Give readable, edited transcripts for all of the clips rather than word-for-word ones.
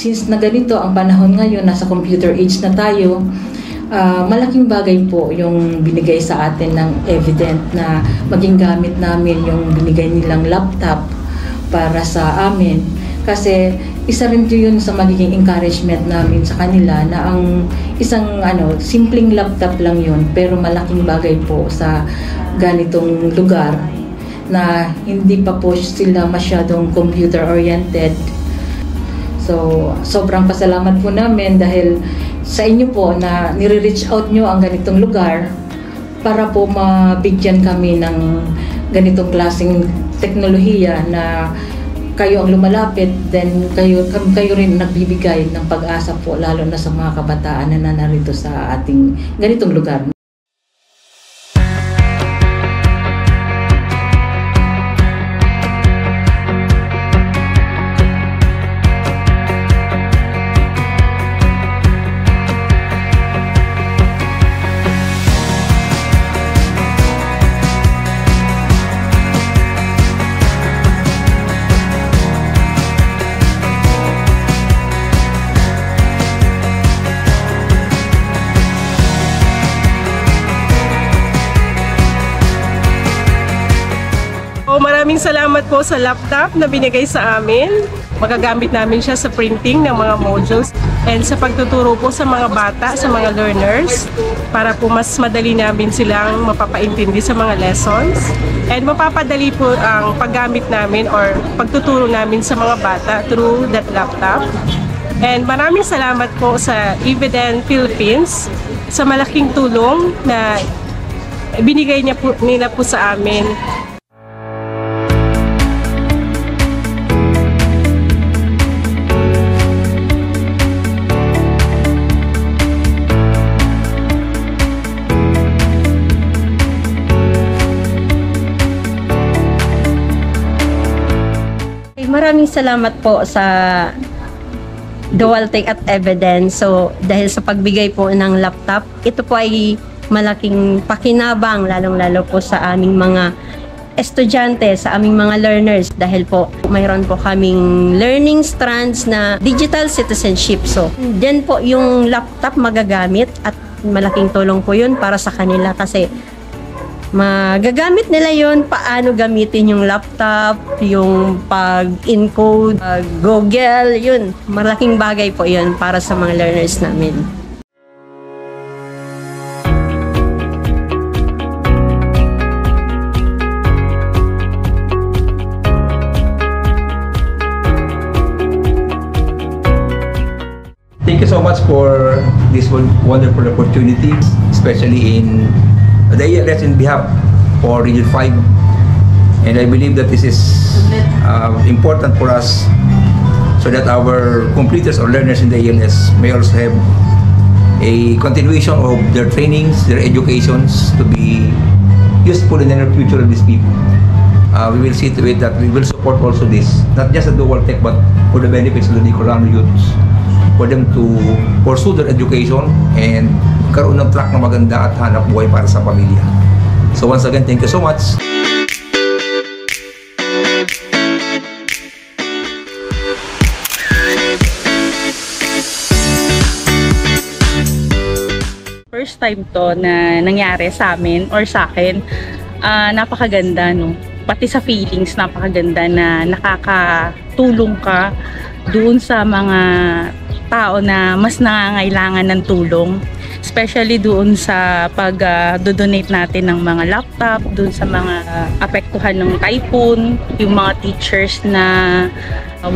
since na ganito ang panahon ngayon, nasa computer age na tayo, malaking bagay po yung binigay sa atin ng Evident na maging gamit namin yung binigay nilang laptop para sa amin. Kasi isa rin yun sa magiging encouragement namin sa kanila na ang isang simpleng laptop lang yun pero malaking bagay po sa ganitong lugar na hindi pa po sila masyadong computer oriented. So sobrang pasalamat po namin dahil sa inyo po na nire-reach out nyo ang ganitong lugar para po mabigyan kami ng ganitong klaseng teknolohiya na kayo ang lumalapit, then kayo rin nagbibigay ng pag-asa po lalo na sa mga kabataan na narito sa ating ganitong lugar. Maraming salamat po sa laptop na binigay sa amin. Magagamit namin siya sa printing ng mga modules and sa pagtuturo po sa mga bata, sa mga learners para po mas madali namin silang mapapaintindi sa mga lessons and mapapadali po ang paggamit namin or pagtuturo namin sa mga bata through that laptop. And maraming salamat po sa Evident Philippines sa malaking tulong na binigay nila po sa amin. Maraming salamat po sa Dualtech at Evident. So, dahil sa pagbigay po ng laptop, ito po ay malaking pakinabang lalong-lalo po sa aming mga estudyante, sa aming mga learners dahil po mayroon po kaming learning strands na digital citizenship. So, dyan po yung laptop magagamit at malaking tulong po yun para sa kanila kasi magagamit nila yon paano gamitin yung laptop, yung pag-encode, Google, yun. Malaking bagay po yun para sa mga learners namin. Thank you so much for this wonderful opportunity, especially in the ELS in behalf for Region 5, and I believe that this is important for us so that our completers or learners in the ELS may also have a continuation of their trainings, their educations to be useful in the near future of these people. We will see to it that we will support also this, not just the Dualtech but for the benefits of the Bicolano youths, for them to pursue their education and karoon ng track na maganda at hanap buhay para sa pamilya. So once again, thank you so much. First time to na nangyari sa amin or sa akin, napakaganda no. Pati sa feelings, napakaganda na nakakatulong ka doon sa mga tao na mas nangangailangan ng tulong. Especially doon sa pag-donate natin ng mga laptop, doon sa mga apektuhan ng typhoon, yung mga teachers na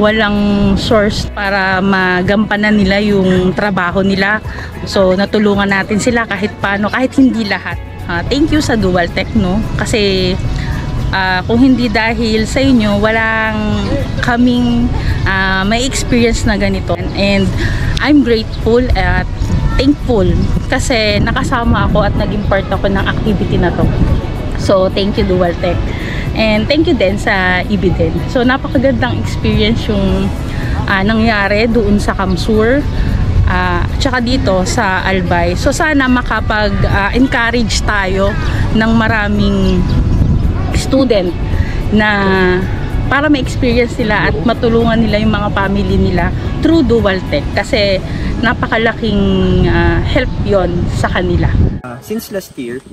walang source para magampanan nila yung trabaho nila. So natulungan natin sila kahit paano, kahit hindi lahat. Thank you sa Dualtech, no? Kasi kung hindi dahil sa inyo, walang kaming may experience na ganito. And I'm grateful at thankful kasi nakasama ako at naging part ako ng activity na to. So thank you Dualtech. And thank you din sa Evident. So napakagandang experience yung nangyari doon sa Kamsur. Tsaka dito sa Albay. So sana makapag-encourage tayo ng maraming student na para ma-experience nila at matulungan nila yung mga family nila through Dual Tech kasi napakalaking help yon sa kanila. Since last year,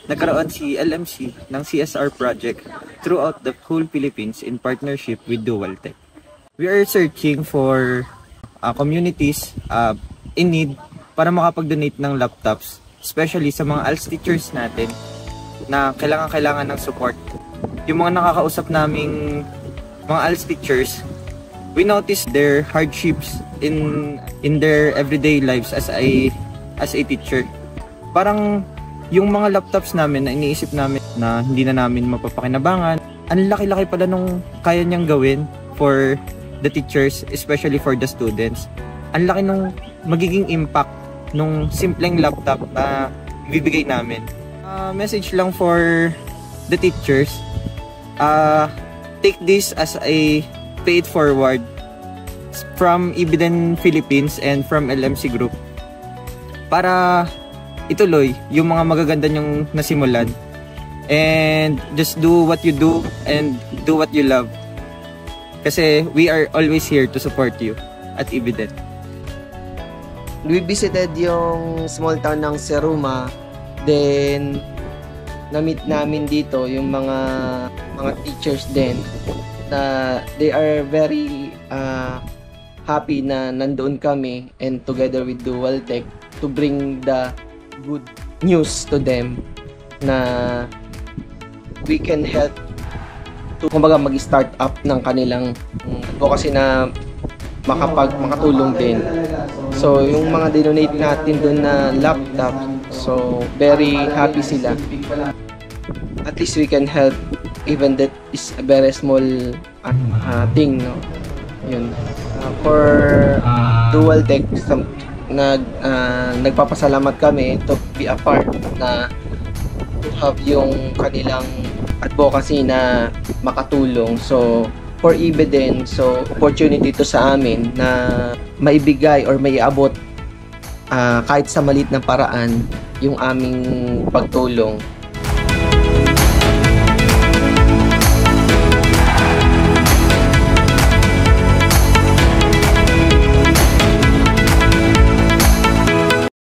nagkaroon si LMC ng CSR project throughout the whole Philippines in partnership with Dual Tech. We are searching for communities in need para makapag-donate ng laptops, especially sa mga ALS teachers natin na kailangan ng support. Yung mga nakakausap naming mga ALS teachers, we noticed their hardships in their everyday lives as a teacher. Parang yung mga laptops namin na iniisip namin na hindi na namin mapapakinabangan, ang laki-laki pala nung kaya niyang gawin for the teachers, especially for the students. Ang laki nung magiging impact nung simpleng laptop na ibibigay namin. Message lang for the teachers, take this as a pay it forward from Ibiden Philippines and from LMC Group para ituloy yung mga magaganda nyong nasimulan, and just do what you do and do what you love kasi we are always here to support you at Ibiden. We visited yung small town ng Seruma, then na-meet namin dito yung mga teachers din na they are very happy na nandoon kami and together with Dual Tech to bring the good news to them na we can help to kumbaga mag-start up ng kanilang advocacy na makatulong din. So yung mga dinonate natin doon na laptop, so very happy sila. At least we can help, even that is a very small thing, no? Yun. For Dual Tech, nagpapasalamat kami to be a part na to have yung kanilang advocacy na makatulong. So for Ibiden, so opportunity to sa amin na maibigay or maiabot kahit sa maliit na paraan yung aming pagtulong.